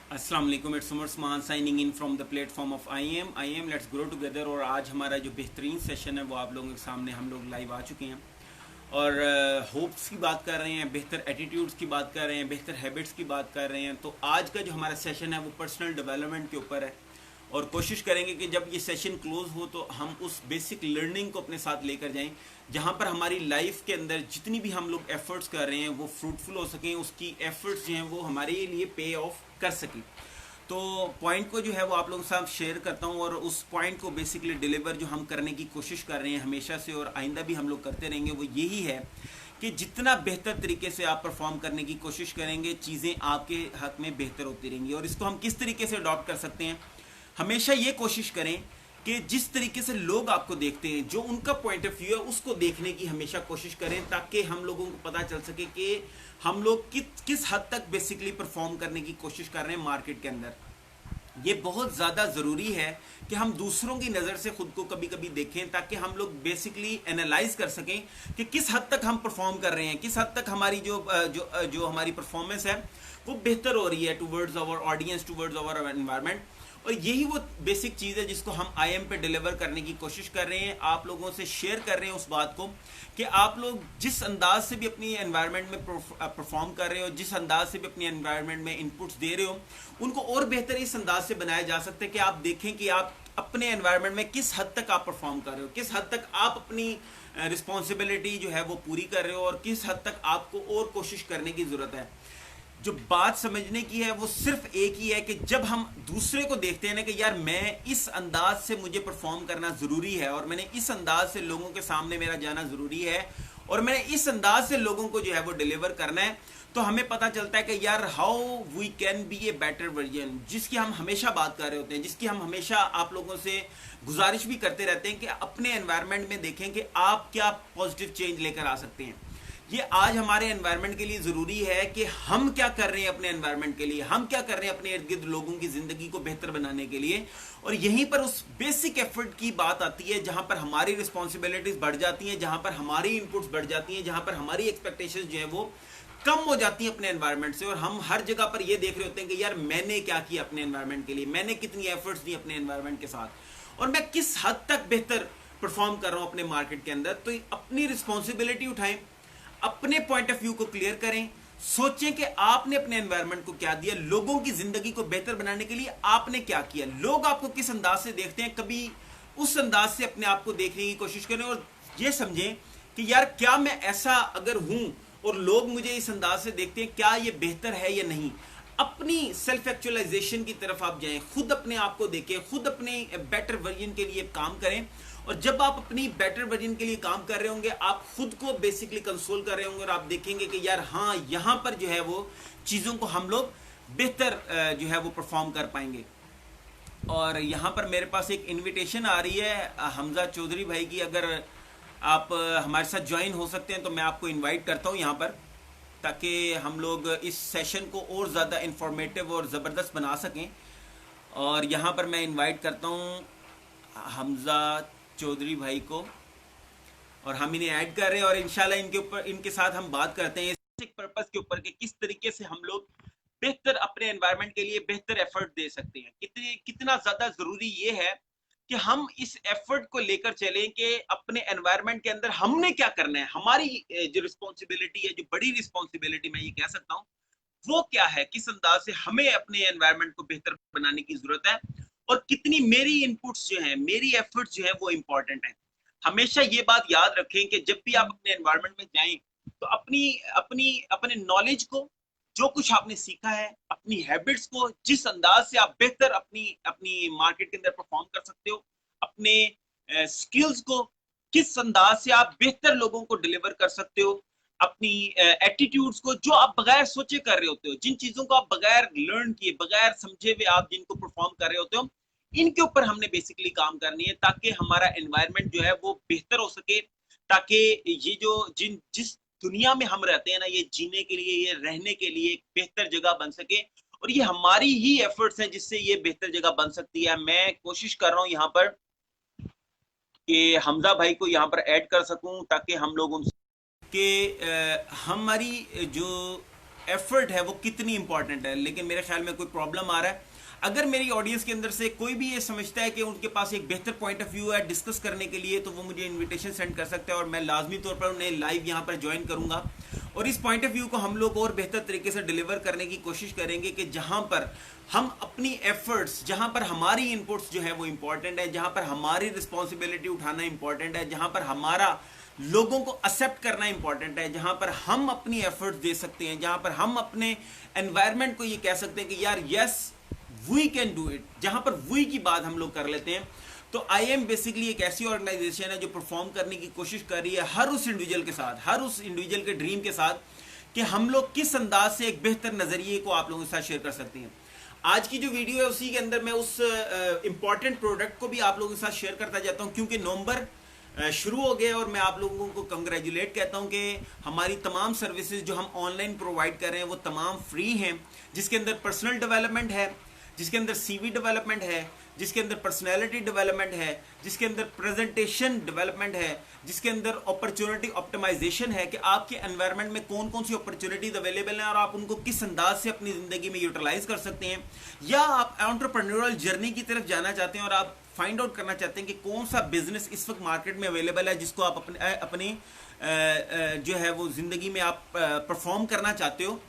अस्सलाम वालेकुम, it's Umar Usman signing in from the platform of I am let's grow together. और आज हमारा जो बेहतरीन सेशन है वो आप लोगों के सामने हम लोग लाइव आ चुके हैं और होप्स की बात कर रहे हैं, बेहतर एटीट्यूड्स की बात कर रहे हैं, बेहतर हैबिट्स की बात कर रहे हैं। तो आज का जो हमारा सेशन है वो पर्सनल डेवलपमेंट के ऊपर है और कोशिश करेंगे कि जब ये सेशन क्लोज हो तो हम उस बेसिक लर्निंग को अपने साथ लेकर जाएं, जहां पर हमारी लाइफ के अंदर जितनी भी हम लोग एफर्ट्स कर रहे हैं वो फ्रूटफुल हो सकें, उसकी एफर्ट्स जो हैं वो हमारे लिए पे ऑफ कर सकें। तो पॉइंट को जो है वो आप लोगों के साथ शेयर करता हूँ और उस पॉइंट को बेसिकली डिलीवर जो हम करने की कोशिश कर रहे हैं हमेशा से और आइंदा भी हम लोग करते रहेंगे, वो यही है कि जितना बेहतर तरीके से आप परफॉर्म करने की कोशिश करेंगे चीज़ें आपके हक में बेहतर होती रहेंगी। और इसको हम किस तरीके से अडॉप्ट कर सकते हैं, हमेशा ये कोशिश करें कि जिस तरीके से लोग आपको देखते हैं, जो उनका पॉइंट ऑफ व्यू है उसको देखने की हमेशा कोशिश करें, ताकि हम लोगों को पता चल सके कि हम लोग किस हद तक बेसिकली परफॉर्म करने की कोशिश कर रहे हैं मार्केट के अंदर। ये बहुत ज़्यादा ज़रूरी है कि हम दूसरों की नज़र से खुद को कभी कभी देखें, ताकि हम लोग बेसिकली एनालाइज कर सकें कि किस हद तक हम परफॉर्म कर रहे हैं, किस हद तक हमारी जो हमारी परफॉर्मेंस है वो बेहतर हो रही है towards our audience, towards our environment. और यही वो बेसिक चीज़ है जिसको हम आईएम पे डिलीवर करने की कोशिश कर रहे हैं, आप लोगों से शेयर कर रहे हैं उस बात को कि आप लोग जिस अंदाज से भी अपनी एनवायरनमेंट में परफॉर्म कर रहे हो, जिस अंदाज से भी अपनी एनवायरनमेंट में इनपुट्स दे रहे हो, उनको और बेहतर इस अंदाज से बनाया जा सकता है कि आप देखें कि आप अपने एनवायरनमेंट में किस हद तक आप परफॉर्म कर रहे हो, किस हद तक आप अपनी रिस्पॉन्सिबिलिटी जो है वो पूरी कर रहे हो और किस हद तक आपको और कोशिश करने की ज़रूरत है। जो बात समझने की है वो सिर्फ एक ही है कि जब हम दूसरे को देखते हैं ना कि यार मैं इस अंदाज से मुझे परफॉर्म करना ज़रूरी है और मैंने इस अंदाज से लोगों के सामने मेरा जाना ज़रूरी है और मैंने इस अंदाज से लोगों को जो है वो डिलीवर करना है, तो हमें पता चलता है कि यार how we can be a better version, जिसकी हम हमेशा बात कर रहे होते हैं, जिसकी हम हमेशा आप लोगों से गुजारिश भी करते रहते हैं कि अपने एनवायरनमेंट में देखें कि आप क्या पॉजिटिव चेंज लेकर आ सकते हैं। ये आज हमारे एनवायरनमेंट के लिए ज़रूरी है कि हम क्या कर रहे हैं अपने एनवायरनमेंट के लिए, हम क्या कर रहे हैं अपने इर्द गिर्द लोगों की ज़िंदगी को बेहतर बनाने के लिए। और यहीं पर उस बेसिक एफर्ट की बात आती है जहां पर हमारी रिस्पॉन्सिबिलिटीज़ बढ़ जाती हैं, जहां पर हमारी इनपुट्स बढ़ जाती हैं, जहां पर हमारी एक्सपेक्टेशंस जो है वो कम हो जाती है अपने एनवायरनमेंट से। और हम हर जगह पर ये देख रहे होते हैं कि यार मैंने क्या किया अपने एनवायरनमेंट के लिए, मैंने कितनी एफर्ट्स दी अपने एनवायरनमेंट के साथ और मैं किस हद तक बेहतर परफॉर्म कर रहा हूं अपने मार्केट के अंदर। तो अपनी रिस्पॉन्सिबिलिटी उठाएं, अपने पॉइंट ऑफ व्यू को क्लियर करें, सोचें कि आपने अपने एनवायरनमेंट को क्या दिया, लोगों की जिंदगी को बेहतर बनाने के लिए आपने क्या किया, लोग आपको किस अंदाज से देखते हैं, कभी उस अंदाज से अपने आप को देखने की कोशिश करें और ये समझें कि यार क्या मैं ऐसा अगर हूं और लोग मुझे इस अंदाज से देखते हैं, क्या ये बेहतर है या नहीं। अपनी सेल्फ एक्चुअलाइजेशन की तरफ आप जाएं, खुद अपने आप को देखें, खुद अपने बेटर वर्जन के लिए काम करें। और जब आप अपनी बेटर वर्जन के लिए काम कर रहे होंगे, आप खुद को बेसिकली कंसोल कर रहे होंगे और आप देखेंगे कि यार हाँ यहाँ पर जो है वो चीज़ों को हम लोग बेहतर जो है वो परफॉर्म कर पाएंगे। और यहाँ पर मेरे पास एक इनविटेशन आ रही है हमजा चौधरी भाई की, अगर आप हमारे साथ ज्वाइन हो सकते हैं तो मैं आपको इनवाइट करता हूँ यहाँ पर, ताकि हम लोग इस सेशन को और ज़्यादा इंफॉर्मेटिव और ज़बरदस्त बना सकें। और यहाँ पर मैं इनवाइट करता हूँ हमजा चौधरी भाई को और हम इन्हें ऐड कर रहे हैं और इंशाल्लाह इनके साथ हम बात करते हैं इस पर्पस के ऊपर कि किस तरीके से हम लोग बेहतर अपने एनवायरनमेंट के लिए बेहतर एफर्ट दे सकते हैं। कितना ज़्यादा ज़रूरी ये है कि हम इस एफर्ट को लेकर चलें कि अपने एनवायरनमेंट के अंदर हमने क्या करना है, हमारी जो रिस्पॉन्सिबिलिटी है, जो बड़ी रिस्पॉन्सिबिलिटी मैं ये कह सकता हूँ, वो क्या है, किस अंदाज से हमें अपने एनवायरनमेंट को बेहतर बनाने की जरूरत है और कितनी मेरी इनपुट्स जो हैं, मेरी एफर्ट्स जो है वो इंपॉर्टेंट है। हमेशा ये बात याद रखें कि जब भी आप अपने एनवायरनमेंट में जाएं तो अपनी अपनी अपने नॉलेज को, जो कुछ आपने सीखा है, अपनी हैबिट्स को, जिस अंदाज से आप बेहतर अपनी अपनी मार्केट के अंदर परफॉर्म कर सकते हो, अपने स्किल्स को किस अंदाज से आप बेहतर लोगों को डिलीवर कर सकते हो, अपनी एटीट्यूड्स को जो आप बगैर सोचे कर रहे होते हो, जिन चीजों को आप बगैर लर्न किए, बगैर समझे हुए आप जिनको परफॉर्म कर रहे होते हो, इनके ऊपर हमने बेसिकली काम करनी है ताकि हमारा एनवायरनमेंट जो है वो बेहतर हो सके, ताकि ये जो जिस दुनिया में हम रहते हैं ना, ये जीने के लिए, ये रहने के लिए एक बेहतर जगह बन सके। और ये हमारी ही एफर्ट्स हैं जिससे ये बेहतर जगह बन सकती है। मैं कोशिश कर रहा हूँ यहाँ पर कि हमजा भाई को यहाँ पर ऐड कर सकूं ताकि हम लोग उनसे कि हमारी जो एफर्ट है वो कितनी इंपॉर्टेंट है। लेकिन मेरे ख्याल में कोई प्रॉब्लम आ रहा है। अगर मेरी ऑडियंस के अंदर से कोई भी ये समझता है कि उनके पास एक बेहतर पॉइंट ऑफ व्यू है डिस्कस करने के लिए, तो वो मुझे इनविटेशन सेंड कर सकते हैं और मैं लाजमी तौर पर उन्हें लाइव यहाँ पर ज्वाइन करूँगा और इस पॉइंट ऑफ व्यू को हम लोग और बेहतर तरीके से डिलीवर करने की कोशिश करेंगे कि जहाँ पर हम अपनी एफर्ट्स, जहाँ पर हमारी इनपुट्स जो है वो इम्पॉर्टेंट है, जहाँ पर हमारी रिस्पॉन्सिबिलिटी उठाना इम्पॉर्टेंट है, जहाँ पर हमारा लोगों को एक्सेप्ट करना इंपॉर्टेंट है, जहां पर हम अपनी एफर्ट्स दे सकते हैं, जहां पर हम अपने एनवायरनमेंट को ये कह सकते हैं कि यार yes we can do it, जहां पर वी की बात हम लोग कर लेते हैं। तो IIM बेसिकली एक ऐसी ऑर्गेनाइजेशन है जो परफॉर्म करने की कोशिश कर रही है हर उस इंडिविजुअल के साथ, हर उस इंडिविजुअल के ड्रीम के साथ, कि हम लोग किस अंदाज से एक बेहतर नजरिए को आप लोगों के साथ शेयर कर सकते हैं। आज की जो वीडियो है उसी के अंदर मैं उस इंपॉर्टेंट प्रोडक्ट को भी आप लोगों के साथ शेयर करता जाता हूं, क्योंकि नवंबर शुरू हो गया और मैं आप लोगों को कंग्रेचुलेट कहता हूं कि हमारी तमाम सर्विसेज जो हम ऑनलाइन प्रोवाइड कर रहे हैं वो तमाम फ्री हैं, जिसके अंदर पर्सनल डेवलपमेंट है, जिसके अंदर CV डेवलपमेंट है, जिसके अंदर पर्सनैलिटी डेवलपमेंट है, जिसके अंदर प्रेजेंटेशन डेवलपमेंट है, जिसके अंदर अपॉर्चुनिटी ऑप्टिमाइजेशन है कि आपके एनवायरनमेंट में कौन कौन सी अपॉर्चुनिटीज अवेलेबल हैं और आप उनको किस अंदाज से अपनी ज़िंदगी में यूटिलाइज कर सकते हैं, या आप एंटरप्रेन्योरल जर्नी की तरफ जाना चाहते हैं और आप फाइंड आउट करना चाहते हैं कि कौन सा बिजनेस इस वक्त मार्केट में अवेलेबल है जिसको आप अपनी जो है वो ज़िंदगी में आप परफॉर्म करना चाहते हो,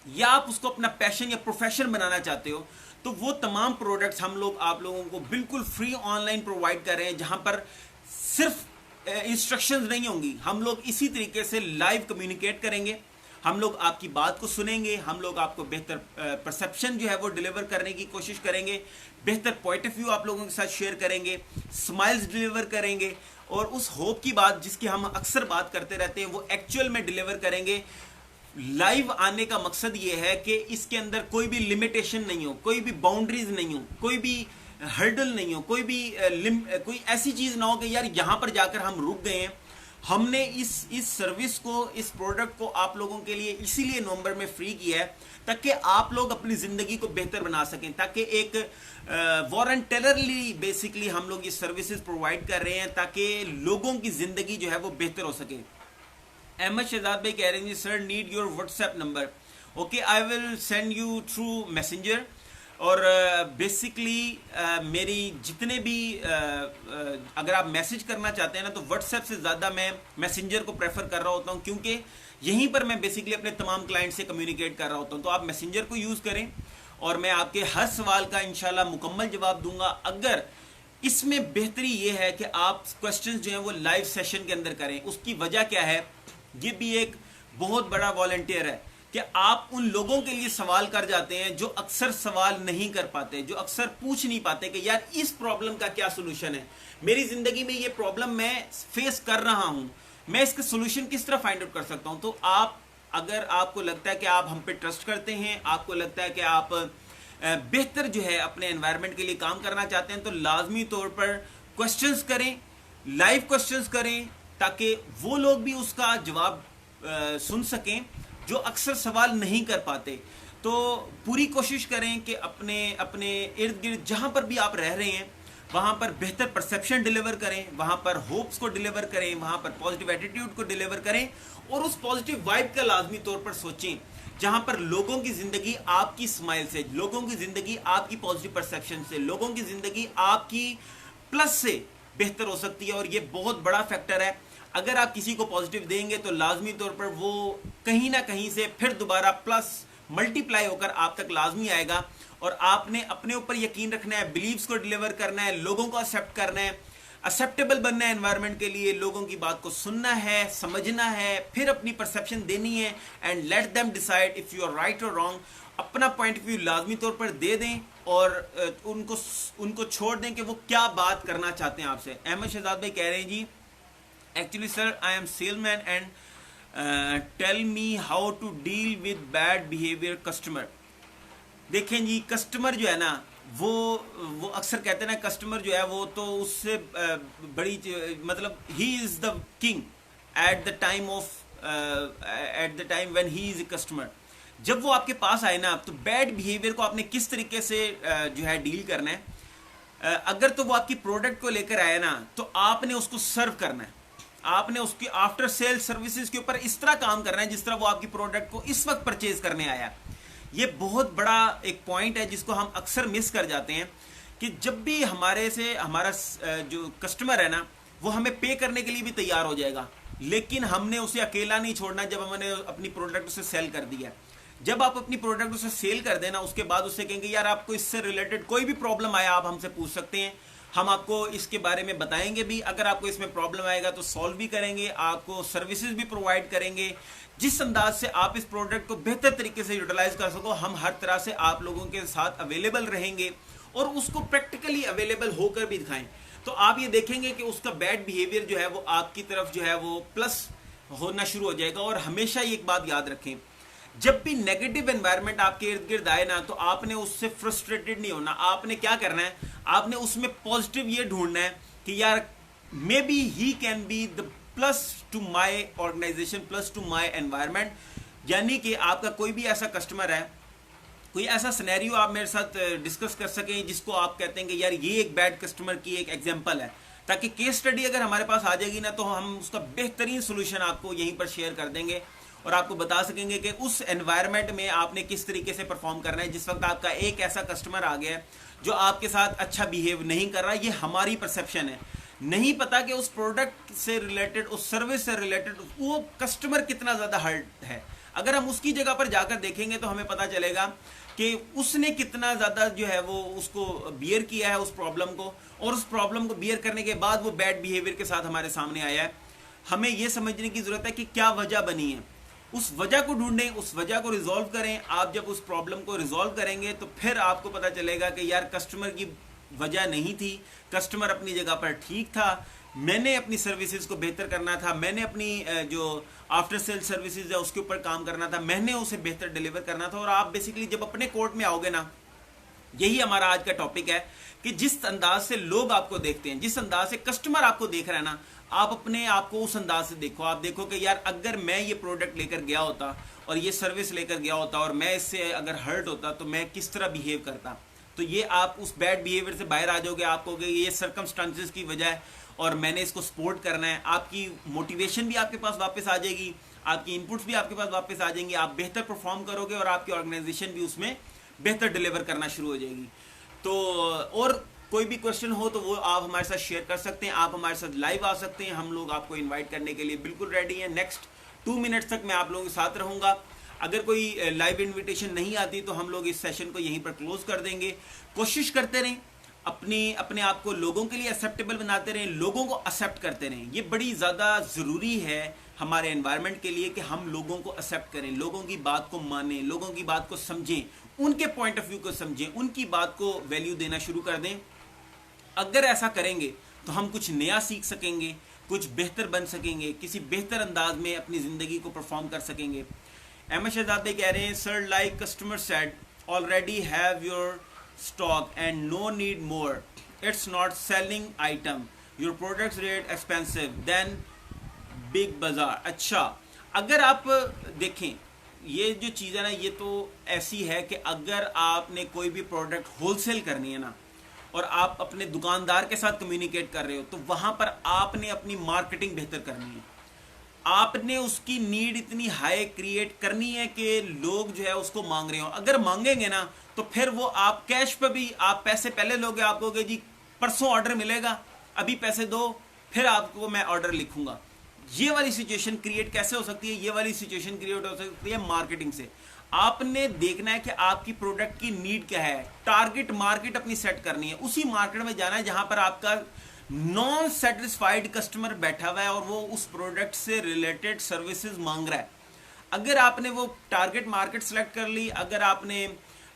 या आप उसको अपना पैशन या प्रोफेशन बनाना चाहते हो, तो वो तमाम प्रोडक्ट्स हम लोग आप लोगों को बिल्कुल फ्री ऑनलाइन प्रोवाइड कर रहे हैं, जहां पर सिर्फ इंस्ट्रक्शंस नहीं होंगी, हम लोग इसी तरीके से लाइव कम्युनिकेट करेंगे, हम लोग आपकी बात को सुनेंगे, हम लोग आपको बेहतर परसेप्शन जो है वो डिलीवर करने की कोशिश करेंगे, बेहतर पॉइंट ऑफ व्यू आप लोगों के साथ शेयर करेंगे, स्माइल्स डिलीवर करेंगे और उस होप की बात जिसकी हम अक्सर बात करते रहते हैं वो एक्चुअल में डिलीवर करेंगे। लाइव आने का मकसद ये है कि इसके अंदर कोई भी लिमिटेशन नहीं हो, कोई भी बाउंड्रीज नहीं हो, कोई भी हर्डल नहीं हो, कोई ऐसी चीज ना हो कि यार यहां पर जाकर हम रुक गए हैं। हमने इस सर्विस को, इस प्रोडक्ट को आप लोगों के लिए इसीलिए नवंबर में फ्री किया है ताकि आप लोग अपनी जिंदगी को बेहतर बना सकें, ताकि एक वॉलंटरली बेसिकली हम लोग ये सर्विसेज प्रोवाइड कर रहे हैं ताकि लोगों की जिंदगी जो है वो बेहतर हो सके। अहमद शहजाद भाई कह रहे हैं sir need your WhatsApp number. Okay, I will send you through messenger. और बेसिकली मेरी जितने भी अगर आप मैसेज करना चाहते हैं ना तो व्हाट्सएप से ज़्यादा मैं मैसेंजर को प्रेफर कर रहा होता हूं, क्योंकि यहीं पर मैं बेसिकली अपने तमाम क्लाइंट से कम्युनिकेट कर रहा होता हूं। तो आप मैसेंजर को यूज़ करें और मैं आपके हर सवाल का इंशाल्लाह मुकम्मल जवाब दूंगा। अगर इसमें बेहतरी ये है कि आप क्वेश्चंस जो हैं वो लाइव सेशन के अंदर करें। उसकी वजह क्या है, ये भी एक बहुत बड़ा वॉलंटियर है कि आप उन लोगों के लिए सवाल कर जाते हैं जो अक्सर सवाल नहीं कर पाते, जो अक्सर पूछ नहीं पाते कि यार इस प्रॉब्लम का क्या सोल्यूशन है, मेरी जिंदगी में ये प्रॉब्लम मैं फेस कर रहा हूं, मैं इसका सोल्यूशन किस तरह फाइंड आउट कर सकता हूं। तो आप, अगर आपको लगता है कि आप हम पे ट्रस्ट करते हैं, आपको लगता है कि आप बेहतर जो है अपने एनवायरनमेंट के लिए काम करना चाहते हैं, तो लाजमी तौर पर क्वेश्चंस करें, लाइव क्वेश्चंस करें, ताकि वो लोग भी उसका जवाब सुन सकें जो अक्सर सवाल नहीं कर पाते। तो पूरी कोशिश करें कि अपने इर्द गिर्द जहां पर भी आप रह रहे हैं वहां पर बेहतर परसेप्शन डिलीवर करें, वहां पर होप्स को डिलीवर करें, वहां पर पॉजिटिव एटीट्यूड को डिलीवर करें और उस पॉजिटिव वाइब का लाजमी तौर पर सोचें, जहां पर लोगों की जिंदगी आपकी स्माइल से, लोगों की जिंदगी आपकी पॉजिटिव परसेप्शन से, लोगों की जिंदगी आपकी प्लस से बेहतर हो सकती है। और ये बहुत बड़ा फैक्टर है। अगर आप किसी को पॉजिटिव देंगे तो लाजमी तौर पर वो कहीं ना कहीं से फिर दोबारा प्लस मल्टीप्लाई होकर आप तक लाजमी आएगा। और आपने अपने ऊपर यकीन रखना है, बिलीव्स को डिलीवर करना है, लोगों को एक्सेप्ट करना है, एक्सेप्टेबल बनना है एनवायरनमेंट के लिए, लोगों की बात को सुनना है, समझना है, फिर अपनी परसेप्शन देनी है and let them decide if you are right और रॉन्ग। अपना पॉइंट ऑफ व्यू लाजमी तौर पर दे दें और उनको छोड़ दें कि वो क्या बात करना चाहते हैं आपसे। अहमद शहजाद भाई कह रहे हैं जी, actually sir I am salesman and tell me how to deal with bad behaviour customer. देखें जी, कस्टमर जो है ना वो अक्सर कहते हैं ना, कस्टमर जो है वो तो उससे बड़ी मतलब he is the king at the time when he is a customer. जब वो आपके पास आए ना तो बैड बिहेवियर को आपने किस तरीके से जो है डील करना है। अगर तो वो आपकी प्रोडक्ट को लेकर आए ना तो आपने उसको सर्व करना है। आपने उसकी आफ्टर सेल सर्विसेज के ऊपर इस तरह काम करना है जिस तरह वो आपकी प्रोडक्ट को इस वक्त परचेज करने आया। ये बहुत बड़ा एक पॉइंट है जिसको हम अक्सर मिस कर जाते हैं कि जब भी हमारे से हमारा जो कस्टमर है ना, वो हमें पे करने के लिए भी तैयार हो जाएगा, लेकिन हमने उसे अकेला नहीं छोड़ना जब हमने अपनी प्रोडक्ट उसे सेल कर दिया। जब आप अपनी प्रोडक्ट उसे सेल कर देना, उसके बाद उससे कहेंगे यार आपको इससे रिलेटेड कोई भी प्रॉब्लम आया आप हमसे पूछ सकते हैं, हम आपको इसके बारे में बताएंगे भी, अगर आपको इसमें प्रॉब्लम आएगा तो सॉल्व भी करेंगे, आपको सर्विसेज भी प्रोवाइड करेंगे। जिस अंदाज से आप इस प्रोडक्ट को बेहतर तरीके से यूटिलाइज कर सको, हम हर तरह से आप लोगों के साथ अवेलेबल रहेंगे और उसको प्रैक्टिकली अवेलेबल होकर भी दिखाएं। तो आप ये देखेंगे कि उसका बैड बिहेवियर जो है वो आपकी तरफ जो है वो प्लस होना शुरू हो जाएगा। और हमेशा ये एक बात याद रखें, जब भी नेगेटिव एनवायरनमेंट आपके इर्द गिर्द आए ना, तो आपने उससे फ्रस्ट्रेटेड नहीं होना। आपने क्या करना है, आपने उसमें पॉजिटिव ये ढूंढना है कि यार maybe he can be the plus to my organization, plus to my environment. यानी कि आपका कोई भी ऐसा कस्टमर है, कोई ऐसा सिनेरियो आप मेरे साथ डिस्कस कर सकें जिसको आप कहते हैं कि यार ये एक बैड कस्टमर की एक एग्जांपल है, ताकि केस स्टडी अगर हमारे पास आ जाएगी ना, तो हम उसका बेहतरीन सोल्यूशन आपको यहीं पर शेयर कर देंगे और आपको बता सकेंगे कि उस एनवायरनमेंट में आपने किस तरीके से परफॉर्म करना है। जिस वक्त आपका एक ऐसा कस्टमर आ गया है जो आपके साथ अच्छा बिहेव नहीं कर रहा, ये हमारी परसेप्शन है, नहीं पता कि उस प्रोडक्ट से रिलेटेड, उस सर्विस से रिलेटेड वो कस्टमर कितना ज़्यादा हर्ट है। अगर हम उसकी जगह पर जाकर देखेंगे तो हमें पता चलेगा कि उसने कितना ज़्यादा जो है वो उसको बियर किया है उस प्रॉब्लम को, और उस प्रॉब्लम को बियर करने के बाद वो बैड बिहेवियर के साथ हमारे सामने आया है। हमें ये समझने की ज़रूरत है कि क्या वजह बनी है, उस वजह को ढूंढें, उस वजह को रिजॉल्व करें। आप जब उस प्रॉब्लम को रिजॉल्व करेंगे तो फिर आपको पता चलेगा कि यार कस्टमर की वजह नहीं थी, कस्टमर अपनी जगह पर ठीक था, मैंने अपनी सर्विसेज को बेहतर करना था, मैंने अपनी जो आफ्टर सेल सर्विसेज है उसके ऊपर काम करना था, मैंने उसे बेहतर डिलीवर करना था। और आप बेसिकली जब अपने कोर्ट में आओगे ना, यही हमारा आज का टॉपिक है कि जिस अंदाज से लोग आपको देखते हैं, जिस अंदाज से कस्टमर आपको देख रहा है ना, आप अपने आप को उस अंदाज से देखो। आप देखो कि यार अगर मैं ये प्रोडक्ट लेकर गया होता और ये सर्विस लेकर गया होता और मैं इससे अगर हर्ट होता तो मैं किस तरह बिहेव करता। तो ये आप उस बैड बिहेवियर से बाहर आ जाओगे, आप कहोगे ये सर्कमस्टांसेस की वजह है और मैंने इसको सपोर्ट करना है। आपकी मोटिवेशन भी आपके पास वापस आ जाएगी, आपकी इनपुट्स भी आपके पास वापस आ जाएंगी, आप बेहतर परफॉर्म करोगे और आपकी ऑर्गेनाइजेशन भी उसमें बेहतर डिलीवर करना शुरू हो जाएगी। तो और कोई भी क्वेश्चन हो तो वो आप हमारे साथ शेयर कर सकते हैं, आप हमारे साथ लाइव आ सकते हैं, हम लोग आपको इनवाइट करने के लिए बिल्कुल रेडी हैं। नेक्स्ट 2 मिनट्स तक मैं आप लोगों के साथ रहूँगा। अगर कोई लाइव इनविटेशन नहीं आती तो हम लोग इस सेशन को यहीं पर क्लोज कर देंगे। कोशिश करते रहें, अपने आप को लोगों के लिए एक्सेप्टेबल बनाते रहें, लोगों को एक्सेप्ट करते रहें। ये बड़ी ज़्यादा ज़रूरी है हमारे एनवायरनमेंट के लिए कि हम लोगों को एक्सेप्ट करें, लोगों की बात को मानें, लोगों की बात को समझें, उनके पॉइंट ऑफ व्यू को समझें, उनकी बात को वैल्यू देना शुरू कर दें। अगर ऐसा करेंगे तो हम कुछ नया सीख सकेंगे, कुछ बेहतर बन सकेंगे, किसी बेहतर अंदाज में अपनी ज़िंदगी को परफॉर्म कर सकेंगे। अहमद शहजाद भाई कह रहे हैं sir like customer said already have your stock and no need more, it's not selling item, your products rate expensive than Big Bazaar. अच्छा, अगर आप देखें ये जो चीज़ है ना, ये तो ऐसी है कि अगर आपने कोई भी प्रोडक्ट होलसेल करनी है ना और आप अपने दुकानदार के साथ कम्युनिकेट कर रहे हो, तो वहाँ पर आपने अपनी मार्केटिंग बेहतर करनी है। आपने उसकी नीड इतनी हाई क्रिएट करनी है कि लोग जो है उसको मांग रहे हो। अगर मांगेंगे ना तो फिर वो आप कैश पे भी, आप पैसे पहले लोगे, आप कहोगे जी परसों ऑर्डर मिलेगा, अभी पैसे दो, फिर आपको मैं ऑर्डर लिखूंगा। ये वाली सिचुएशन क्रिएट कैसे हो सकती है? ये वाली सिचुएशन क्रिएट हो सकती है मार्केटिंग से। आपने देखना है कि आपकी प्रोडक्ट की नीड क्या है, टारगेट मार्केट अपनी सेट करनी है, उसी मार्केट में जाना है जहां पर आपका नॉन सेटिस्फाइड कस्टमर बैठा हुआ है और वो उस प्रोडक्ट से रिलेटेड सर्विसेज मांग रहा है। अगर आपने वो टारगेट मार्केट सेलेक्ट कर ली, अगर आपने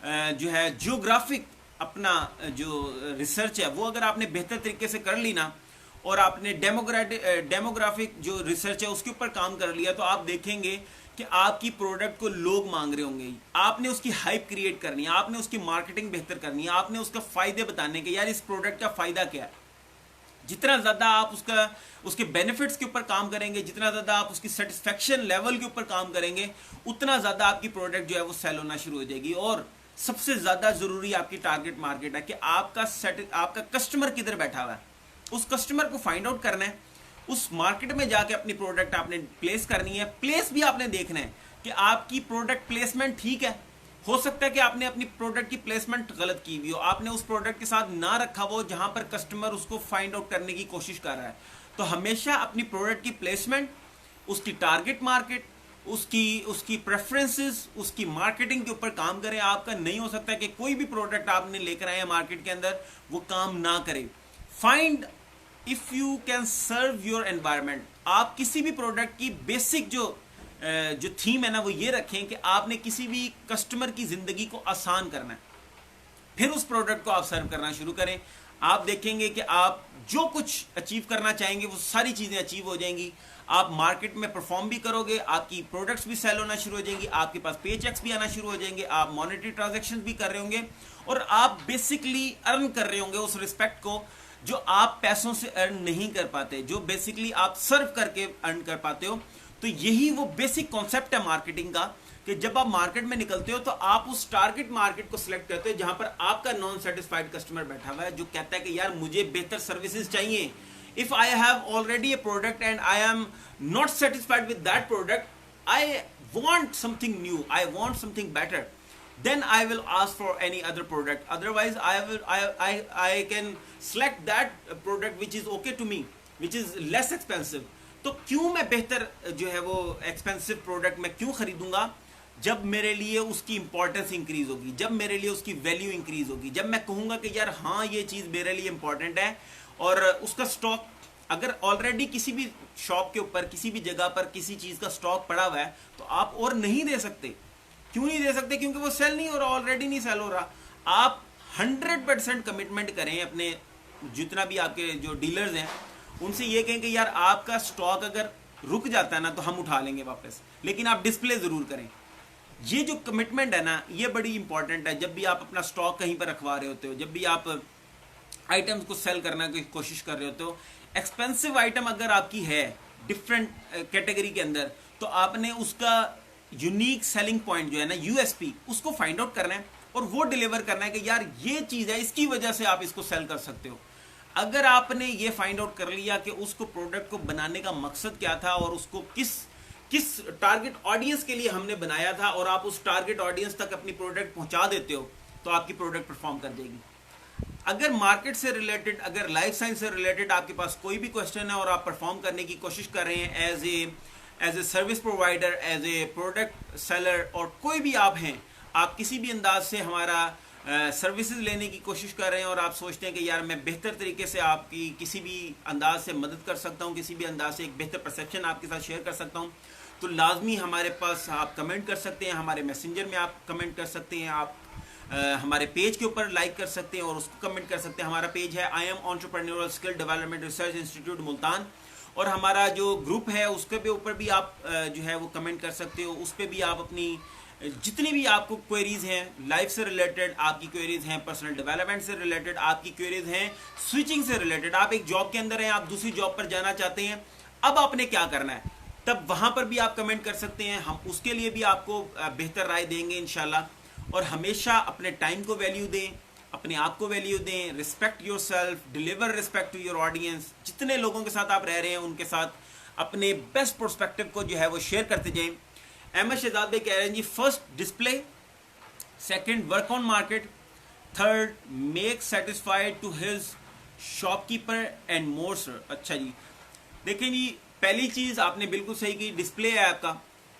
जो है जियोग्राफिक अपना जो रिसर्च है वो अगर आपने बेहतर तरीके से कर ली ना, और आपने डेमोग्राफिक जो रिसर्च है उसके ऊपर काम कर लिया, तो आप देखेंगे कि आपकी प्रोडक्ट को लोग मांग रहे होंगे। आपने उसकी हाइप क्रिएट करनी है, आपने उसकी मार्केटिंग बेहतर करनी है, आपने उसका फायदे बताने के यार इस प्रोडक्ट का फायदा क्या है। जितना ज़्यादा आप उसके बेनिफिट्स के ऊपर काम करेंगे, जितना ज़्यादा आप उसकी सेटिस्फैक्शन लेवल के ऊपर काम करेंगे, उतना ज़्यादा आपकी प्रोडक्ट जो है वो सेल होना शुरू हो जाएगी। और सबसे ज़्यादा ज़रूरी आपकी टारगेट मार्केट है कि आपका कस्टमर किधर बैठा हुआ है, उस कस्टमर को फाइंड आउट करना है, उस मार्केट में जाके अपनी प्रोडक्ट आपने प्लेस करनी है। प्लेस भी आपने देखना है कि आपकी प्रोडक्ट प्लेसमेंट ठीक है। हो सकता है कि आपने अपनी प्रोडक्ट की प्लेसमेंट गलत की हुई हो, आपने उस प्रोडक्ट के साथ ना रखा हो जहां पर कस्टमर उसको फाइंड आउट करने की कोशिश कर रहा है। तो हमेशा अपनी प्रोडक्ट की प्लेसमेंट, उसकी टारगेट मार्केट, उसकी उसकी प्रेफरेंसेस, उसकी मार्केटिंग के ऊपर काम करें। आपका नहीं हो सकता कि कोई भी प्रोडक्ट आपने लेकर आए मार्केट के अंदर वो काम ना करे। Find if you can serve your environment. आप किसी भी प्रोडक्ट की बेसिक जो थीम है ना वो ये रखें कि आपने किसी भी कस्टमर की जिंदगी को आसान करना है, फिर उस प्रोडक्ट को आप सर्व करना शुरू करें। आप देखेंगे कि आप जो कुछ अचीव करना चाहेंगे वो सारी चीजें अचीव हो जाएंगी। आप मार्केट में परफॉर्म भी करोगे, आपकी प्रोडक्ट्स भी सेल होना शुरू हो जाएंगी, आपके पास पे चेक्स भी आना शुरू हो जाएंगे, आप मॉनेटरी ट्रांजैक्शन भी कर रहे होंगे और आप बेसिकली अर्न कर रहे होंगे उस रिस्पेक्ट को जो आप पैसों से अर्न नहीं कर पाते, जो बेसिकली आप सर्व करके अर्न कर पाते हो। तो यही वो बेसिक कॉन्सेप्ट है मार्केटिंग का कि जब आप मार्केट में निकलते हो तो आप उस टारगेट मार्केट को सिलेक्ट करते हो जहां पर आपका नॉन सेटिस्फाइड कस्टमर बैठा हुआ है, जो कहता है कि यार मुझे बेहतर सर्विसेज चाहिए। If I have already A product and I am not satisfied with that product, I want something new, I want something better, then I will ask for any other product. Otherwise I can select that product which is okay to me, which is less expensive. तो क्यों मैं बेहतर जो है वो expensive product मैं क्यों खरीदूंगा? जब मेरे लिए उसकी इंपॉर्टेंस इंक्रीज होगी, जब मेरे लिए उसकी वैल्यू इंक्रीज होगी, जब मैं कहूंगा कि यार हाँ ये चीज मेरे लिए इंपॉर्टेंट है। और उसका स्टॉक अगर ऑलरेडी किसी भी शॉप के ऊपर किसी भी जगह पर किसी चीज का स्टॉक पड़ा हुआ है तो आप और नहीं दे सकते। क्यों नहीं दे सकते? क्योंकि वो सेल नहीं हो रहा, ऑलरेडी नहीं सेल हो रहा। आप 100% कमिटमेंट करें अपने जितना भी आपके जो डीलर्स हैं उनसे ये कहें कि यार आपका स्टॉक अगर रुक जाता है ना तो हम उठा लेंगे वापस, लेकिन आप डिस्प्ले जरूर करें। ये जो कमिटमेंट है ना ये बड़ी इंपॉर्टेंट है। जब भी आप अपना स्टॉक कहीं पर रखवा रहे होते हो, जब भी आप आइटम्स को सेल करने की कोशिश कर रहे होते हो, एक्सपेंसिव आइटम अगर आपकी है डिफरेंट कैटेगरी के अंदर, तो आपने उसका यूनिक सेलिंग पॉइंट जो है ना यूएसपी, उसको फाइंड आउट करना है और वो डिलीवर करना है कि यार ये चीज है, इसकी वजह से आप इसको सेल कर सकते हो। अगर आपने ये फाइंड आउट कर लिया कि उसको प्रोडक्ट को बनाने का मकसद क्या था और उसको किस टारगेट ऑडियंस के लिए हमने बनाया था और आप उस टारगेट ऑडियंस तक अपनी प्रोडक्ट पहुंचा देते हो तो आपकी प्रोडक्ट परफॉर्म कर देगी। अगर मार्केट से रिलेटेड, अगर लाइफ साइंस से रिलेटेड आपके पास कोई भी क्वेश्चन है और आप परफॉर्म करने की कोशिश कर रहे हैं as a service provider, as a product seller, और कोई भी आप हैं, आप किसी भी अंदाज से हमारा सर्विसेज लेने की कोशिश कर रहे हैं और आप सोचते हैं कि यार मैं बेहतर तरीके से आपकी किसी भी अंदाज से मदद कर सकता हूं, किसी भी अंदाज से एक बेहतर परसेप्शन आपके साथ शेयर कर सकता हूं, तो लाजमी हमारे पास आप कमेंट कर सकते हैं, हमारे मैसेंजर में आप कमेंट कर सकते हैं, आप हमारे पेज के ऊपर लाइक कर सकते हैं और उसको कमेंट कर सकते हैं। हमारा पेज है I am entrepreneurial skill development research institute Multan, और हमारा जो ग्रुप है उसके भी ऊपर भी आप जो है वो कमेंट कर सकते हो। उस पर भी आप अपनी जितनी भी आपको क्वेरीज हैं लाइफ से रिलेटेड, आपकी क्वेरीज हैं पर्सनल डेवलपमेंट से रिलेटेड, आपकी क्वेरीज हैं स्विचिंग से रिलेटेड, आप एक जॉब के अंदर हैं, आप दूसरी जॉब पर जाना चाहते हैं, अब आपने क्या करना है, तब वहां पर भी आप कमेंट कर सकते हैं। हम उसके लिए भी आपको बेहतर राय देंगे इंशाल्लाह। और हमेशा अपने टाइम को वैल्यू दें, अपने आप को वैल्यू दें, respect yourself, deliver respect to your audience. जितने लोगों के साथ आप रह रहे हैं उनके साथ अपने बेस्ट पर्सपेक्टिव को जो है वो शेयर करते जाएं। अहमद शहजाद भाई कह रहे हैं जी, first display, second work on market, third make satisfied to his shopkeeper and more sir. अच्छा जी, देखिए जी, पहली चीज आपने बिल्कुल सही की, डिस्प्ले है आपका।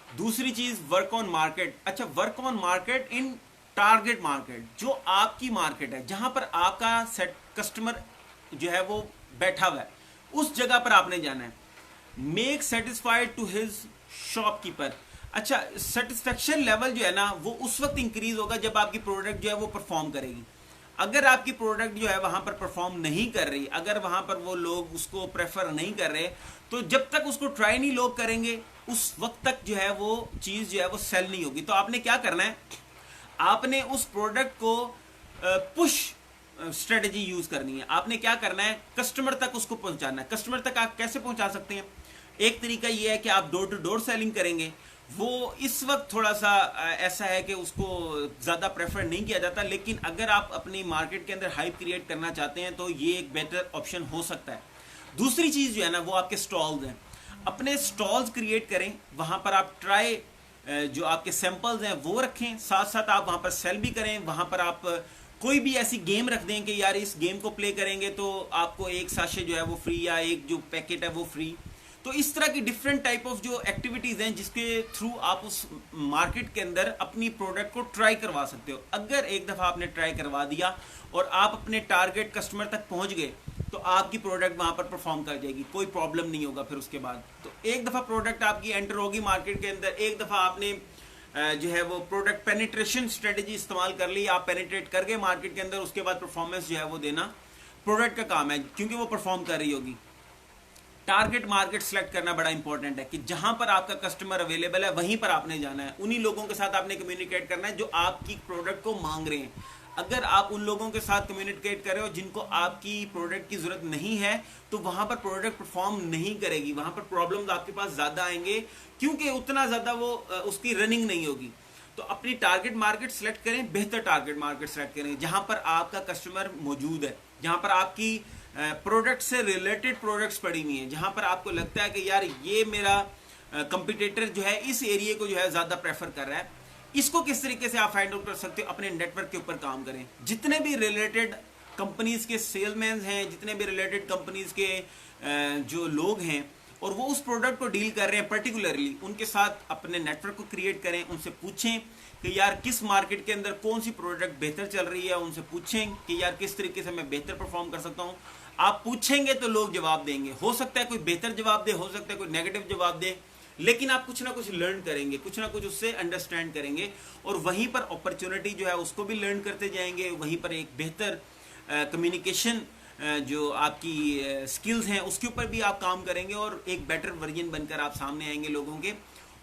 दूसरी चीज वर्क ऑन मार्केट। अच्छा, work on market in target market, जो आपकी मार्केट है जहां पर आपका सेट कस्टमर जो है वो बैठा हुआ है, उस जगह पर आपने जाना है। Make satisfied to his shopkeeper. अच्छा, सेटिस्फेक्शन लेवल जो है ना वो उस वक्त इंक्रीज होगा जब आपकी प्रोडक्ट जो है वो परफॉर्म करेगी। अगर आपकी प्रोडक्ट जो है वहां पर परफॉर्म नहीं कर रही, अगर वहां पर वो लोग उसको प्रेफर नहीं कर रहे, तो जब तक उसको ट्राई नहीं लोग करेंगे उस वक्त तक जो है वो चीज जो है वो सेल नहीं होगी। तो आपने क्या करना है, आपने उस प्रोडक्ट को पुश स्ट्रेटजी यूज करनी है। आपने क्या करना है, कस्टमर तक उसको पहुंचाना है। कस्टमर तक आप कैसे पहुंचा सकते हैं? एक तरीका ये है कि आप डोर टू डोर सेलिंग करेंगे। वो इस वक्त थोड़ा सा ऐसा है कि उसको ज़्यादा प्रेफर नहीं किया जाता, लेकिन अगर आप अपनी मार्केट के अंदर हाइप क्रिएट करना चाहते हैं तो ये एक बेहतर ऑप्शन हो सकता है। दूसरी चीज़ जो है ना वो आपके स्टॉल्स हैं। अपने स्टॉल्स क्रिएट करें, वहाँ पर आप ट्राई जो आपके सैंपल्स हैं वो रखें, साथ साथ आप वहाँ पर सेल भी करें। वहाँ पर आप कोई भी ऐसी गेम रख दें कि यार इस गेम को प्ले करेंगे तो आपको एक साशे जो है वो फ्री, या एक जो पैकेट है वो फ्री। तो इस तरह की डिफरेंट टाइप ऑफ जो एक्टिविटीज़ हैं जिसके थ्रू आप उस मार्केट के अंदर अपनी प्रोडक्ट को ट्राई करवा सकते हो। अगर एक दफ़ा आपने ट्राई करवा दिया और आप अपने टारगेट कस्टमर तक पहुंच गए तो आपकी प्रोडक्ट वहां पर परफॉर्म कर जाएगी, कोई प्रॉब्लम नहीं होगा फिर उसके बाद। तो एक दफ़ा प्रोडक्ट आपकी एंटर होगी मार्केट के अंदर, एक दफ़ा आपने जो है वो प्रोडक्ट पेनिट्रेशन स्ट्रेटेजी इस्तेमाल कर ली, आप पेनिट्रेट कर गए मार्केट के अंदर, उसके बाद परफॉर्मेंस जो है वो देना प्रोडक्ट का काम है, क्योंकि वो परफॉर्म कर रही होगी। टारगेट मार्केट सेलेक्ट करना बड़ा इंपॉर्टेंट है कि जहां पर आपका कस्टमर अवेलेबल है वहीं पर आपने जाना है, उन्हीं लोगों के साथ आपने कम्युनिकेट करना है जो आपकी प्रोडक्ट को मांग रहे हैं। अगर आप उन लोगों के साथ कम्युनिकेट कर रहे हो जिनको आपकी प्रोडक्ट की जरूरत नहीं है तो वहां पर प्रोडक्ट परफॉर्म नहीं करेगी, वहां पर प्रॉब्लम्स आपके पास ज्यादा आएंगे, क्योंकि उतना ज्यादा वो उसकी रनिंग नहीं होगी। तो अपनी टारगेट मार्केट सेलेक्ट करें, बेहतर टारगेट मार्केट सेलेक्ट करें जहां पर आपका कस्टमर मौजूद है, जहां पर आपकी प्रोडक्ट से रिलेटेड प्रोडक्ट्स पड़ी हुई हैं, जहां पर आपको लगता है कि यार ये मेरा कंपटीटर जो है इस एरिया को जो है ज्यादा प्रेफर कर रहा है। इसको किस तरीके से आप फाइंड आउट कर सकते हो? अपने नेटवर्क के ऊपर काम करें। जितने भी रिलेटेड कंपनीज के सेलमैन हैं, जितने भी रिलेटेड कंपनीज के जो लोग हैं और वो उस प्रोडक्ट को डील कर रहे हैं पर्टिकुलरली, उनके साथ अपने नेटवर्क को क्रिएट करें, उनसे पूछें कि यार किस मार्केट के अंदर कौन सी प्रोडक्ट बेहतर चल रही है, उनसे पूछें कि यार किस तरीके से मैं बेहतर परफॉर्म कर सकता हूँ। आप पूछेंगे तो लोग जवाब देंगे, हो सकता है कोई बेहतर जवाब दे, हो सकता है कोई नेगेटिव जवाब दे, लेकिन आप कुछ ना कुछ लर्न करेंगे, कुछ ना कुछ उससे अंडरस्टैंड करेंगे और वहीं पर अपॉर्चुनिटी जो है उसको भी लर्न करते जाएंगे। वहीं पर एक बेहतर कम्युनिकेशन जो आपकी स्किल्स हैं उसके ऊपर भी आप काम करेंगे और एक बेटर वर्जन बनकर आप सामने आएंगे लोगों के।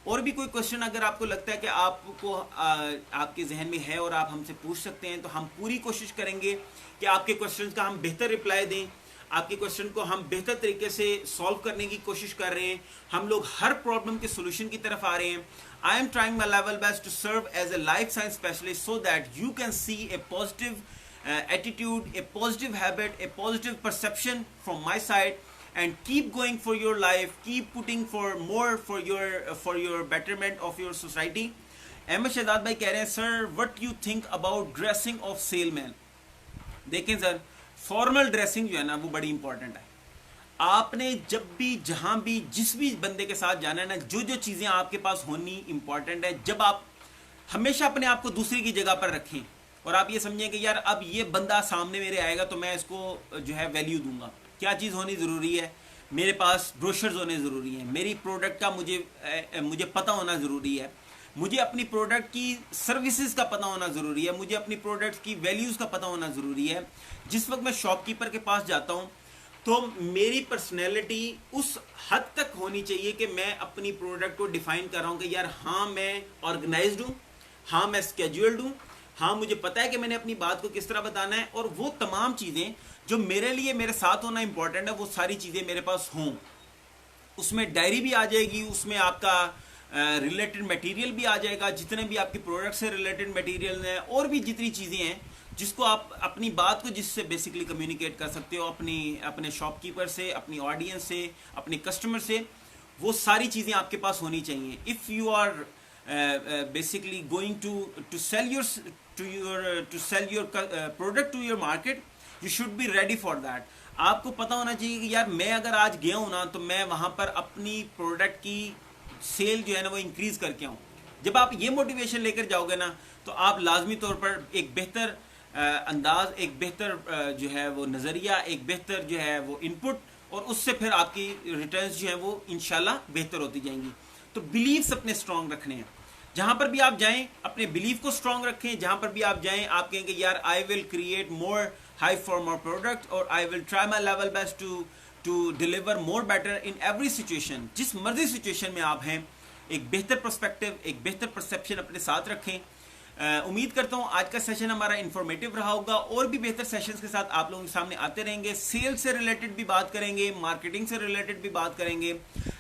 और भी कोई क्वेश्चन अगर आपको लगता है कि आपको आपके जहन में है और आप हमसे पूछ सकते हैं, तो हम पूरी कोशिश करेंगे कि आपके क्वेश्चन का हम बेहतर रिप्लाई दें, आपके क्वेश्चन को हम बेहतर तरीके से सॉल्व करने की कोशिश कर रहे हैं। हम लोग हर प्रॉब्लम के सोल्यूशन की तरफ आ रहे हैं। I am trying my level best to serve as a life science specialist so that you can see a positive attitude, a positive habit, a positive perception from my side, and keep going for your life, keep putting for more for your betterment of your society. Ahmad Shahzad भाई कह रहे हैं sir what you think about dressing of salesman. देखें sir, formal dressing जो है ना वो बड़ी इंपॉर्टेंट है। आपने जब भी जहां भी जिस भी बंदे के साथ जाना है ना, जो जो चीजें आपके पास होनी इंपॉर्टेंट है, जब आप हमेशा अपने आप को दूसरे की जगह पर रखें और आप ये समझें कि यार अब ये बंदा सामने मेरे आएगा तो मैं इसको जो है वैल्यू दूंगा। क्या चीज़ होनी ज़रूरी है? मेरे पास ब्रोशर्स होने ज़रूरी हैं, मेरी प्रोडक्ट का मुझे पता होना ज़रूरी है, मुझे अपनी प्रोडक्ट की सर्विसेज का पता होना ज़रूरी है, मुझे अपनी प्रोडक्ट की वैल्यूज़ का पता होना ज़रूरी है। जिस वक्त मैं शॉपकीपर के पास जाता हूँ तो मेरी पर्सनैलिटी उस हद तक होनी चाहिए कि मैं अपनी प्रोडक्ट को डिफाइन कर रहा हूँ कि यार हाँ मैं ऑर्गेनाइज्ड हूँ, हाँ मैं स्केड्यूल्ड हूँ, हाँ मुझे पता है कि मैंने अपनी बात को किस तरह बताना है, और वो तमाम चीज़ें जो मेरे लिए मेरे साथ होना इंपॉर्टेंट है वो सारी चीज़ें मेरे पास हों। उसमें डायरी भी आ जाएगी, उसमें आपका रिलेटेड मटेरियल भी आ जाएगा, जितने भी आपकी प्रोडक्ट से रिलेटेड मटेरियल हैं और भी जितनी चीज़ें हैं जिसको आप अपनी बात को जिससे बेसिकली कम्युनिकेट कर सकते हो अपने शॉपकीपर से, अपनी ऑडियंस से, अपने कस्टमर से, वो सारी चीज़ें आपके पास होनी चाहिए। If you are basically going to sell your product to your market, you should be ready for that. आपको पता होना चाहिए कि यार मैं अगर आज गया हूँ ना तो मैं वहाँ पर अपनी प्रोडक्ट की सेल जो है ना वो इंक्रीज करके आऊँ। जब आप ये मोटिवेशन लेकर जाओगे ना तो आप लाजमी तौर पर एक बेहतर अंदाज, एक बेहतर जो है वो नज़रिया, एक बेहतर जो है वो इनपुट, और उससे फिर आपकी रिटर्न्स जो है वो इंशाल्लाह बेहतर होती जाएंगी। तो बिलीव्स अपने स्ट्रॉन्ग रखने हैं। जहां पर भी आप जाएं अपने बिलीफ को स्ट्रॉन्ग रखें। जहां पर भी आप जाएं आप कहेंगे यार I will create more high for more product, और I will try my level best to deliver more better in every situation. जिस मर्जी सिचुएशन में आप हैं एक बेहतर पर्सपेक्टिव, एक बेहतर परसेप्शन अपने साथ रखें। उम्मीद करता हूँ आज का सेशन हमारा इंफॉर्मेटिव रहा होगा, और भी बेहतर सेशंस के साथ आप लोगों के सामने आते रहेंगे। सेल्स से रिलेटेड भी बात करेंगे, मार्केटिंग से रिलेटेड भी बात करेंगे।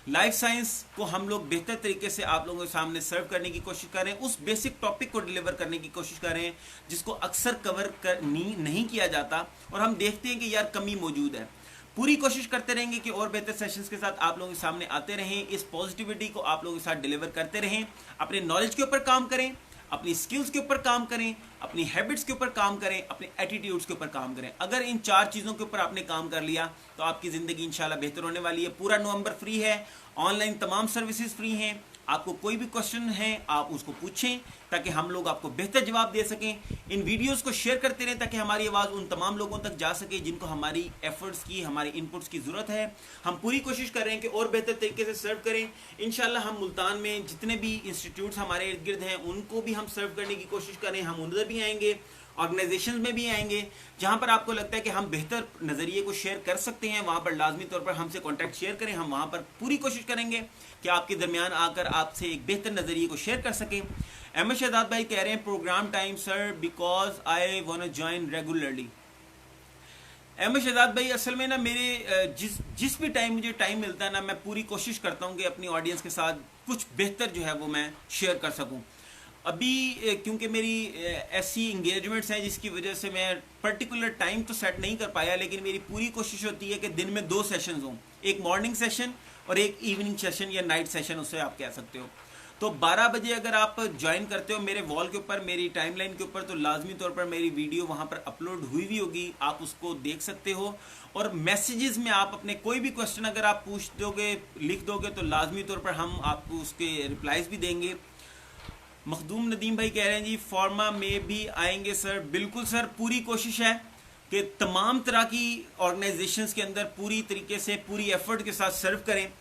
लाइफ साइंस को हम लोग बेहतर तरीके से आप लोगों के सामने सर्व करने की कोशिश करें, उस बेसिक टॉपिक को डिलीवर करने की कोशिश करें जिसको अक्सर कवर नहीं किया जाता और हम देखते हैं कि यार कमी मौजूद है। पूरी कोशिश करते रहेंगे कि और बेहतर सेशंस के साथ आप लोगों के सामने आते रहें, इस पॉजिटिविटी को आप लोगों के साथ डिलीवर करते रहें। अपने नॉलेज के ऊपर काम करें, अपनी स्किल्स के ऊपर काम करें, अपनी हैबिट्स के ऊपर काम करें, अपने एटीट्यूड्स के ऊपर काम करें। अगर इन 4 चीज़ों के ऊपर आपने काम कर लिया तो आपकी ज़िंदगी इंशाल्लाह बेहतर होने वाली है। पूरा नवंबर फ्री है, ऑनलाइन तमाम सर्विसेज फ्री हैं। आपको कोई भी क्वेश्चन है आप उसको पूछें ताकि हम लोग आपको बेहतर जवाब दे सकें। इन वीडियोस को शेयर करते रहें ताकि हमारी आवाज़ उन तमाम लोगों तक जा सके जिनको हमारी एफर्ट्स की, हमारी इनपुट्स की ज़रूरत है। हम पूरी कोशिश कर रहे हैं कि और बेहतर तरीके से सर्व करें। इंशाल्लाह हम मुल्तान में जितने भी इंस्टीट्यूट्स हमारे इर्द गिर्द हैं उनको भी हम सर्व करने की कोशिश करें। हम उधर भी आएंगे, ऑर्गेनाइजेशन में भी आएंगे, जहां पर आपको लगता है कि हम बेहतर नज़रिए को शेयर कर सकते हैं वहां पर लाजमी तौर पर हमसे कांटेक्ट शेयर करें। हम वहां पर पूरी कोशिश करेंगे कि आपके दरमियान आकर आपसे एक बेहतर नज़रिए को शेयर कर सकें। अहमद शहजाद भाई कह रहे हैं program time sir because I want to join regularly. Ahmad Shahzad भाई असल में ना मेरे जिस भी टाइम मुझे टाइम मिलता है ना, मैं पूरी कोशिश करता हूँ कि अपनी ऑडियंस के साथ कुछ बेहतर जो है वो मैं शेयर कर सकूँ। अभी क्योंकि मेरी ऐसी इंगेजमेंट्स हैं जिसकी वजह से मैं पर्टिकुलर टाइम तो सेट नहीं कर पाया, लेकिन मेरी पूरी कोशिश होती है कि दिन में 2 सेशंस हों, एक मॉर्निंग सेशन और एक इवनिंग सेशन या नाइट सेशन, उससे आप कह सकते हो। तो 12 बजे अगर आप ज्वाइन करते हो मेरे वॉल के ऊपर, मेरी टाइमलाइन के ऊपर, तो लाजमी तौर पर मेरी वीडियो वहाँ पर अपलोड हुई भी होगी, आप उसको देख सकते हो। और मैसेजेस में आप अपने कोई भी क्वेश्चन अगर आप पूछ दोगे, लिख दोगे, तो लाजमी तौर पर हम आपको उसके रिप्लाईज भी देंगे। मखदूम नदीम भाई कह रहे हैं जी फॉर्मा में भी आएंगे सर। बिल्कुल सर, पूरी कोशिश है कि तमाम तरह की ऑर्गेनाइजेशंस के अंदर पूरी तरीके से पूरी एफर्ट के साथ सर्व करें,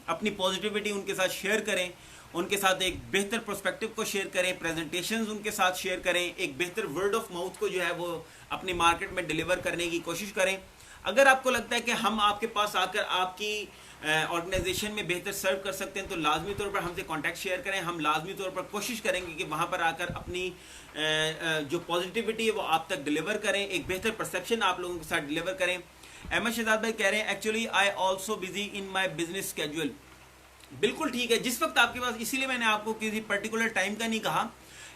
अपनी पॉजिटिविटी उनके साथ शेयर करें, उनके साथ एक बेहतर पर्सपेक्टिव को शेयर करें, प्रेजेंटेशंस उनके साथ शेयर करें, एक बेहतर वर्ड ऑफ माउथ को जो है वो अपने मार्केट में डिलीवर करने की कोशिश करें। अगर आपको लगता है कि हम आपके पास आकर आपकी ऑर्गेनाइजेशन में बेहतर सर्व कर सकते हैं तो लाजमी तौर पर हमसे कांटेक्ट शेयर करें। हम लाजमी तौर पर कोशिश करेंगे कि वहाँ पर आकर अपनी जो पॉजिटिविटी है वो आप तक डिलीवर करें, एक बेहतर परसेप्शन आप लोगों के साथ डिलीवर करें। अहमद शहजाद भाई कह रहे हैं actually I also busy in my business schedule. बिल्कुल ठीक है, जिस वक्त आपके पास, इसीलिए मैंने आपको किसी पर्टिकुलर टाइम का नहीं कहा,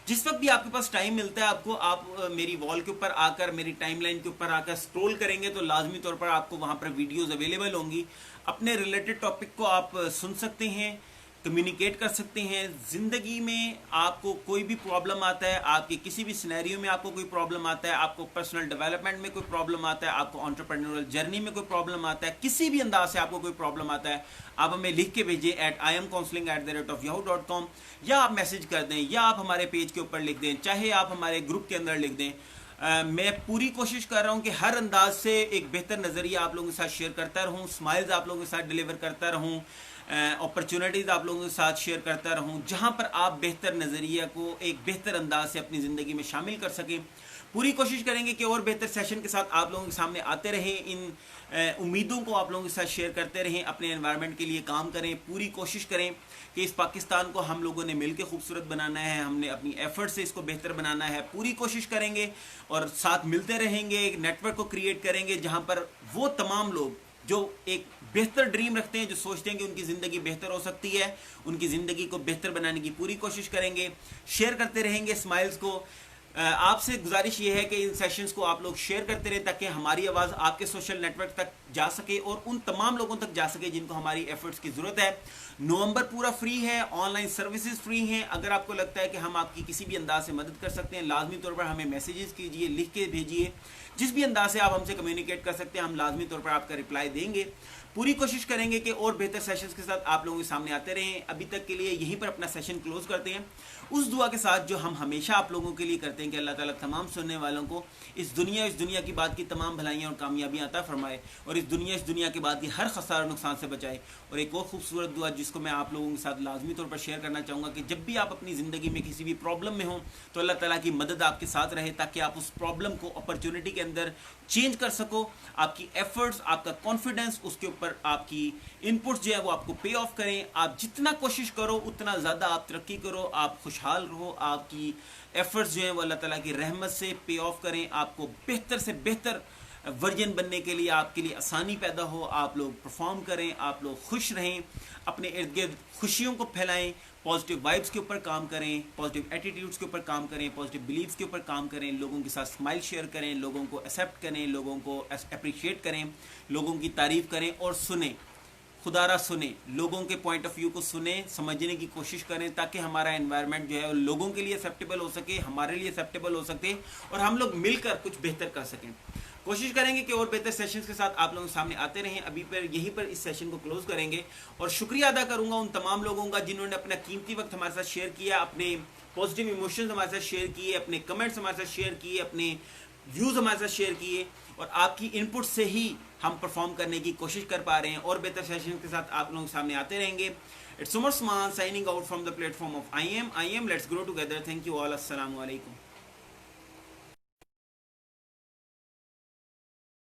जिस वक्त भी आपके पास टाइम मिलता है आपको, आप मेरी वॉल के ऊपर आकर, मेरी टाइमलाइन के ऊपर आकर स्क्रॉल करेंगे तो लाजमी तौर पर आपको वहाँ पर वीडियोस अवेलेबल होंगी। अपने रिलेटेड टॉपिक को आप सुन सकते हैं, कम्युनिकेट कर सकते हैं। ज़िंदगी में आपको कोई भी प्रॉब्लम आता है, आपके किसी भी सिनेरियो में आपको कोई प्रॉब्लम आता है, आपको पर्सनल डेवलपमेंट में कोई प्रॉब्लम आता है, आपको एंटरप्रेन्योरल जर्नी में कोई प्रॉब्लम आता है, किसी भी अंदाज से आपको कोई प्रॉब्लम आता है, आप हमें लिख के भेजिए @imcounseling@yahoo.com, या आप मैसेज कर दें, या आप हमारे पेज के ऊपर लिख दें, चाहे आप हमारे ग्रुप के अंदर लिख दें। मैं पूरी कोशिश कर रहा हूँ कि हर अंदाज से एक बेहतर नज़रिया आप लोगों के साथ शेयर करता रहूँ, स्माइल्स आप लोगों के साथ डिलीवर करता रहूँ, अपॉर्चुनिटीज़ आप लोगों के साथ शेयर करता रहूँ, जहाँ पर आप बेहतर नज़रिया को एक बेहतर अंदाज से अपनी ज़िंदगी में शामिल कर सकें। पूरी कोशिश करेंगे कि और बेहतर सेशन के साथ आप लोगों के सामने आते रहें, इन उम्मीदों को आप लोगों के साथ शेयर करते रहें, अपने एनवायरनमेंट के लिए काम करें। पूरी कोशिश करें कि इस पाकिस्तान को हम लोगों ने मिलकर खूबसूरत बनाना है, हमने अपनी एफर्ट से इसको बेहतर बनाना है। पूरी कोशिश करेंगे और साथ मिलते रहेंगे, एक नेटवर्क को क्रिएट करेंगे जहाँ पर वो तमाम लोग जो एक बेहतर ड्रीम रखते हैं, जो सोचते हैं कि उनकी ज़िंदगी बेहतर हो सकती है, उनकी ज़िंदगी को बेहतर बनाने की पूरी कोशिश करेंगे। शेयर करते रहेंगे स्माइल्स को। आपसे गुजारिश ये है कि इन सेशंस को आप लोग शेयर करते रहें ताकि हमारी आवाज़ आपके सोशल नेटवर्क तक जा सके और उन तमाम लोगों तक जा सके जिनको हमारी एफर्ट्स की ज़रूरत है। नवंबर पूरा फ्री है, ऑनलाइन सर्विसेज फ्री हैं। अगर आपको लगता है कि हम आपकी किसी भी अंदाज से मदद कर सकते हैं, लाजमी तौर पर हमें मैसेजेस कीजिए, लिख के भेजिए। जिस भी अंदाज से आप हमसे कम्युनिकेट कर सकते हैं हम लाजमी तौर पर आपका रिप्लाई देंगे। पूरी कोशिश करेंगे कि और बेहतर सेशंस के साथ आप लोगों के सामने आते रहें। अभी तक के लिए यहीं पर अपना सेशन क्लोज करते हैं, उस दुआ के साथ जो हम हमेशा आप लोगों के लिए करते हैं कि अल्लाह ताला तमाम सुनने वालों को इस दुनिया की बात की तमाम भलाइयाँ और कामयाबियाँ अता फरमाए और इस दुनिया के बाद की हर खसार नुकसान से बचाए। और एक और खूबसूरत दुआ जिसको मैं आप लोगों के साथ लाजमी तौर पर शेयर करना चाहूँगा कि जब भी आप अपनी ज़िंदगी में किसी भी प्रॉब्लम में हों तो अल्लाह ताला की मदद आपके साथ रहे ताकि आप उस प्रॉब्लम को अपॉर्चुनिटी के अंदर चेंज कर सको। आपकी एफर्ट्स, आपका कॉन्फिडेंस, उसके ऊपर आपकी इनपुट्स जो है वो आपको पे ऑफ करें। आप जितना कोशिश करो उतना ज़्यादा आप तरक्की करो, आप खुशहाल रहो, आपकी एफर्ट्स जो हैं वो अल्लाह ताला की रहमत से पे ऑफ करें। आपको बेहतर से बेहतर वर्जन बनने के लिए आपके लिए आसानी पैदा हो, आप लोग परफॉर्म करें, आप लोग खुश रहें, अपने इर्द गिर्द खुशियों को फैलाएं, पॉजिटिव वाइब्स के ऊपर काम करें, पॉजिटिव एटीट्यूड्स के ऊपर काम करें, पॉजिटिव बिलीव्स के ऊपर काम करें, लोगों के साथ स्माइल शेयर करें, लोगों को एक्सेप्ट करें, लोगों को अप्रिशिएट करें, लोगों की तारीफ करें और सुने, खुदारा सुने, लोगों के पॉइंट ऑफ व्यू को सुने, समझने की कोशिश करें ताकि हमारा एनवायरनमेंट जो है वो लोगों के लिए एक्सेप्टेबल हो सके, हमारे लिए एक्सेप्टेबल हो सके और हम लोग मिलकर कुछ बेहतर कर सकें। कोशिश करेंगे कि और बेहतर सेशंस के साथ आप लोगों के सामने आते रहें। अभी पर यहीं पर इस सेशन को क्लोज करेंगे और शुक्रिया अदा करूंगा उन तमाम लोगों का जिन्होंने अपना कीमती वक्त हमारे साथ शेयर किया, अपने पॉजिटिव इमोशंस हमारे साथ शेयर किए, अपने कमेंट्स हमारे साथ शेयर किए, अपने व्यूज़ हमारे साथ शेयर किए और आपकी इनपुट से ही हम परफॉर्म करने की कोशिश कर पा रहे हैं और बेहतर सेशन के साथ आप लोगों के सामने आते रहेंगे। It's Umar Usman signing out from the platform of I am. Let's grow together. Thank you all. अस्सलाम वालेकुम।